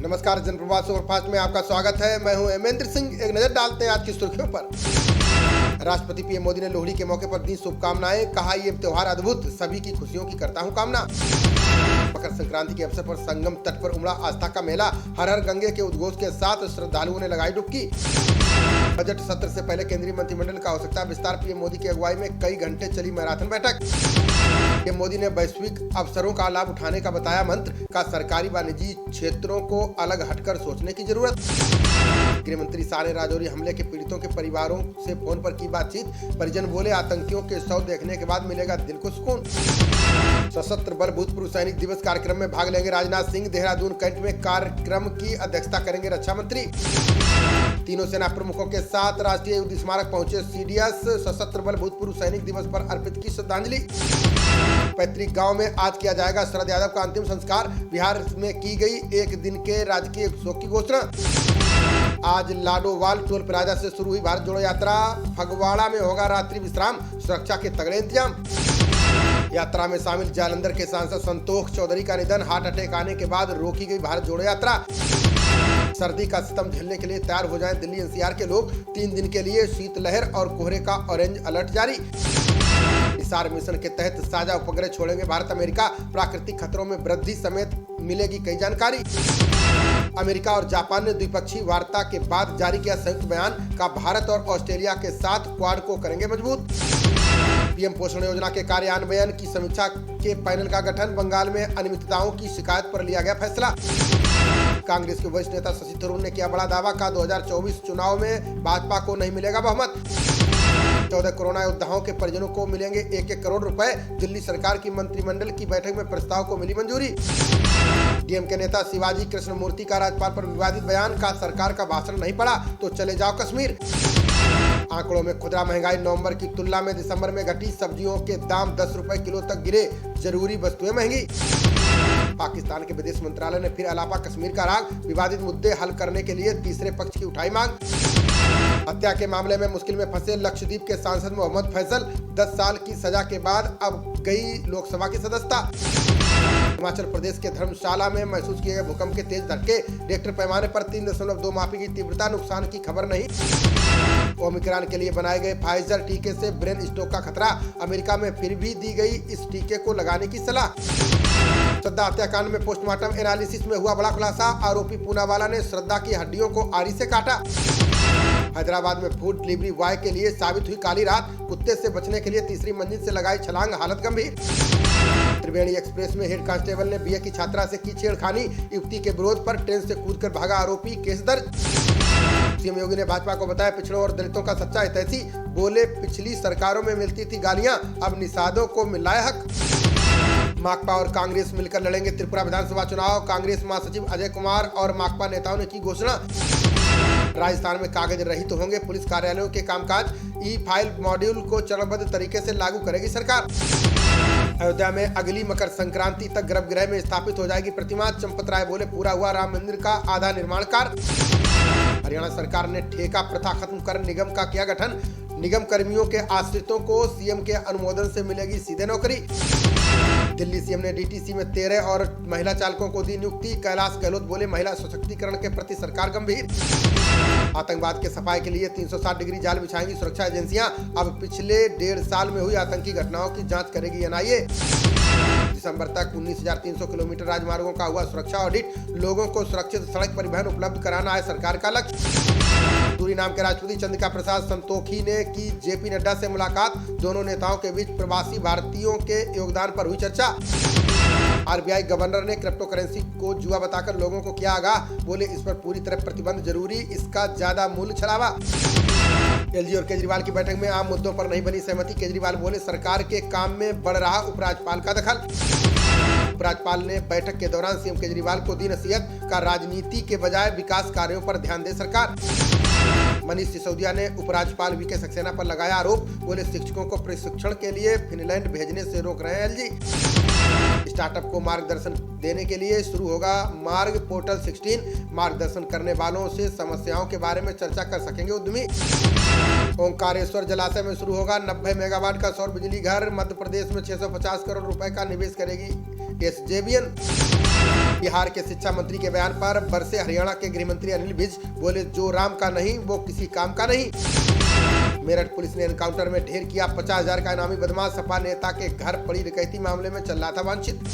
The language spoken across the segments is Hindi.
नमस्कार, जनप्रवाद सुपरफास्ट में आपका स्वागत है। मैं हूं हेमेंद्र सिंह। एक नजर डालते हैं आज की सुर्खियों पर। राष्ट्रपति पीएम मोदी ने लोहड़ी के मौके पर दी शुभकामनाएं। कहा, ये त्योहार अद्भुत, सभी की खुशियों की करता हूं कामना। मकर संक्रांति के अवसर पर संगम तट पर उमड़ा आस्था का मेला। हर हर गंगे के उद्घोष के साथ श्रद्धालुओं ने लगाई डुबकी। बजट सत्र से पहले केंद्रीय मंत्रिमंडल का हो सकता है विस्तार। पीएम मोदी की अगुवाई में कई घंटे चली मैराथन बैठक। पीएम मोदी ने वैश्विक अवसरों का लाभ उठाने का बताया मंत्र। का सरकारी व निजी क्षेत्रों को अलग हटकर सोचने की जरूरत। गृह मंत्री शाह ने राजौरी हमले के पीड़ितों के परिवारों से फोन पर की बातचीत। परिजन बोले, आतंकियों के शव देखने के बाद मिलेगा दिल को सुकून। सशस्त्र बल भूतपूर्व सैनिक दिवस कार्यक्रम में भाग लेंगे राजनाथ सिंह। देहरादून कैंट में कार्यक्रम की अध्यक्षता करेंगे रक्षा मंत्री। तीनों सेना प्रमुखों के साथ राष्ट्रीय युद्ध स्मारक पहुंचे सीडीएस। सशस्त्र बल भूतपूर्व सैनिक दिवस पर अर्पित की श्रद्धांजलि। पैतृक गांव में आज किया जाएगा शरद यादव का अंतिम संस्कार। बिहार में की गई एक दिन के राजकीय शोक की घोषणा। आज लाडोवाल टोल प्लाजा से शुरू हुई भारत जोड़ो यात्रा। फगवाड़ा में होगा रात्रि विश्राम, सुरक्षा के तगड़े इंतजाम। यात्रा में शामिल जालंधर के सांसद संतोष चौधरी का निधन। हार्ट अटैक आने के बाद रोकी गई भारत जोड़ो यात्रा। सर्दी का सितम झेलने के लिए तैयार हो जाएं दिल्ली एनसीआर के लोग। 3 दिन के लिए शीतलहर और कोहरे का ऑरेंज अलर्ट जारी। निसार मिशन के तहत साझा उपग्रह छोड़ेंगे भारत अमेरिका। प्राकृतिक खतरों में वृद्धि समेत मिलेगी कई जानकारी। अमेरिका और जापान ने द्विपक्षीय वार्ता के बाद जारी किया संयुक्त बयान। का भारत और ऑस्ट्रेलिया के साथ क्वाड को करेंगे मजबूत। पीएम पोषण योजना के कार्यान्वयन की समीक्षा के पैनल का गठन। बंगाल में अनियमितताओं की शिकायत पर लिया गया फैसला। कांग्रेस के वरिष्ठ नेता शशि थरूर ने किया बड़ा दावा। का 2024 चुनाव में भाजपा को नहीं मिलेगा बहुमत। 14 कोरोना योद्धाओं के परिजनों को मिलेंगे 1-1 करोड़ रुपए। दिल्ली सरकार की मंत्रिमंडल की बैठक में प्रस्ताव को मिली मंजूरी। डीएम के नेता शिवाजी कृष्ण मूर्ति का राज्यपाल पर विवादित बयान। का सरकार का भाषण नहीं पड़ा तो चले जाओ कश्मीर। आंकड़ों में खुदरा महंगाई नवंबर की तुलना में दिसंबर में घटी। सब्जियों के दाम 10 रुपए किलो तक गिरे। जरूरी वस्तुएं महंगी। पाकिस्तान के विदेश मंत्रालय ने फिर अलापा कश्मीर का राग। विवादित मुद्दे हल करने के लिए तीसरे पक्ष की उठाई मांग। हत्या के मामले में मुश्किल में फंसे लक्षद्वीप के सांसद मोहम्मद फैसल। 10 साल की सजा के बाद अब गई लोकसभा की सदस्यता। हिमाचल प्रदेश के धर्मशाला में महसूस किए गए भूकंप के तेज झटके। रिक्टर पैमाने पर 3.2 मापी की तीव्रता। नुकसान की खबर नहीं। ओमिक्रॉन के लिए बनाए गए फाइजर टीके से ब्रेन स्ट्रोक का खतरा। अमेरिका में फिर भी दी गई इस टीके को लगाने की सलाह। श्रद्धा हत्याकांड में पोस्टमार्टम एनालिसिस में हुआ बड़ा खुलासा। आरोपी पूनावाला ने श्रद्धा की हड्डियों को आरी से काटा। हैदराबाद में फूड डिलीवरी बॉय के लिए साबित हुई काली रात। कुत्ते से बचने के लिए तीसरी मंजिल से लगाई छलांग, हालत गंभीर। त्रिवेणी एक्सप्रेस में हेड कांस्टेबल ने बीए की छात्रा से की छेड़खानी। युवती के विरोध पर ट्रेन से कूदकर भागा आरोपी, केस दर्ज। सीएम योगी ने भाजपा को बताया पिछड़ों और दलितों का सच्चा हितैषी। बोले, पिछली सरकारों में मिलती थी गालियां, अब निषादों को मिल रहा है हक। माकपा और कांग्रेस मिलकर लड़ेंगे त्रिपुरा विधानसभा चुनाव। कांग्रेस महासचिव अजय कुमार और माकपा नेताओं ने की घोषणा। राजस्थान में कागज रहित होंगे पुलिस कार्यालयों के कामकाज। ई फाइल मॉड्यूल को चरणबद्ध तरीके से लागू करेगी सरकार। अयोध्या में अगली मकर संक्रांति तक गर्भगृह में स्थापित हो जाएगी प्रतिमा। चंपत राय बोले, पूरा हुआ राम मंदिर का आधा निर्माण कार्य। हरियाणा सरकार ने ठेका प्रथा खत्म कर निगम का किया गठन। निगम कर्मियों के आश्रितों को सीएम के अनुमोदन से मिलेगी सीधे नौकरी। दिल्ली सीएम ने डीटीसी में 13 और महिला चालकों को दी नियुक्ति। कैलाश गहलोत बोले, महिला सशक्तिकरण के प्रति सरकार गंभीर। आतंकवाद के सफाई के लिए 360 डिग्री जाल बिछाएंगी सुरक्षा एजेंसियां। अब पिछले 1.5 साल में हुई आतंकी घटनाओं की जांच करेगी एनआईए। दिसंबर तक 19,300 किलोमीटर राजमार्गों का हुआ सुरक्षा ऑडिट। लोगों को सुरक्षित सड़क परिवहन उपलब्ध कराना है सरकार का लक्ष्य। सूरीनाम के राष्ट्रपति चंद्रिका प्रसाद संतोखी ने की जेपी नड्डा से मुलाकात। दोनों नेताओं के बीच प्रवासी भारतीयों के योगदान पर हुई चर्चा। आरबीआई गवर्नर ने क्रिप्टो करेंसी को जुआ बताकर लोगों को किया आगाह। बोले, इस पर पूरी तरह प्रतिबंध जरूरी, इसका ज्यादा मूल्य छलावा। एलजी और केजरीवाल की बैठक में आम मुद्दों पर नहीं बनी सहमति। केजरीवाल बोले, सरकार के काम में बढ़ रहा उपराज्यपाल का दखल। उपराज्यपाल ने बैठक के दौरान सीएम केजरीवाल को दी नसीहत। का राजनीति के बजाय विकास कार्यों पर ध्यान दे सरकार। मनीष सिसोदिया ने उपराज्यपाल वीके सक्सेना पर लगाया आरोप। बोले, शिक्षकों को प्रशिक्षण के लिए फिनलैंड भेजने से रोक रहे हैं एलजी। स्टार्टअप को मार्गदर्शन देने के लिए शुरू होगा मार्ग पोर्टल 16। मार्गदर्शन करने वालों से समस्याओं के बारे में चर्चा कर सकेंगे उद्यमी। ओंकारेश्वर जलाशय में शुरू होगा 90 मेगावाट का सौर बिजली घर। मध्य प्रदेश में 650 करोड़ रुपए का निवेश करेगी टेस्ट जेवीएन। बिहार के शिक्षा मंत्री के बयान पर बरसे हरियाणा के गृह मंत्री अनिल विज, बोले जो राम का नहीं वो किसी काम का नहीं। मेरठ पुलिस ने एनकाउंटर में ढेर किया 50,000 का इनामी बदमाश, सपा नेता के घर पड़ी डकैती मामले में चल रहा था वांछित।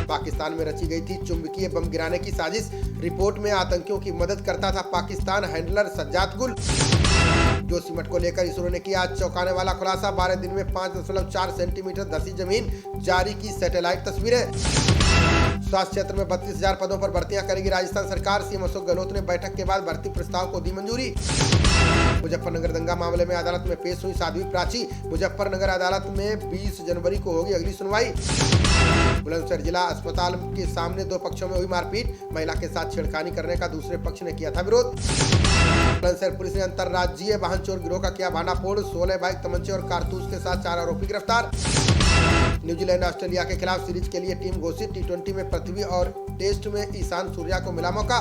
पाकिस्तान में रची गई थी चुंबकीय बम गिराने की साजिश, रिपोर्ट में आतंकियों की मदद करता था पाकिस्तान हैंडलर सज्जाद गुल। जोशीमठ को लेकर इसरो ने किया चौंकाने वाला खुलासा, 12 दिन में 5.4 सेंटीमीटर धंसी जमीन, जारी की सैटेलाइट तस्वीरें। स्वास्थ्य क्षेत्र में 32,000 पदों पर भर्तियां करेगी राजस्थान सरकार, सीएम अशोक गहलोत ने बैठक के बाद भर्ती प्रस्ताव को दी मंजूरी। मुजफ्फरनगर दंगा मामले में अदालत में पेश हुई साध्वी प्राची, मुजफ्फरनगर अदालत में 20 जनवरी को होगी अगली सुनवाई। बुलंदशहर जिला अस्पताल के सामने दो पक्षों में हुई मारपीट, महिला के साथ छेड़खानी करने का दूसरे पक्ष ने किया था विरोध। बुलंदशहर पुलिस ने अंतर्राज्यीय वाहन चोर गिरोह का किया भांडाफोड़, 16 बाइक, तमंचे और कारतूस के साथ 4 आरोपी गिरफ्तार। न्यूजीलैंड ऑस्ट्रेलिया के खिलाफ सीरीज के लिए टीम घोषित, टी20 में पृथ्वी और टेस्ट में ईशान सूर्या को मिला मौका।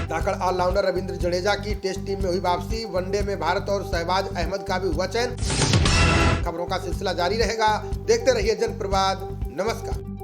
धाकड़ ऑलराउंडर रविंद्र जडेजा की टेस्ट टीम में हुई वापसी, वनडे में भारत और शहबाज अहमद का भी हुआ चयन। खबरों का सिलसिला जारी रहेगा, देखते रहिए जनप्रवाद। नमस्कार।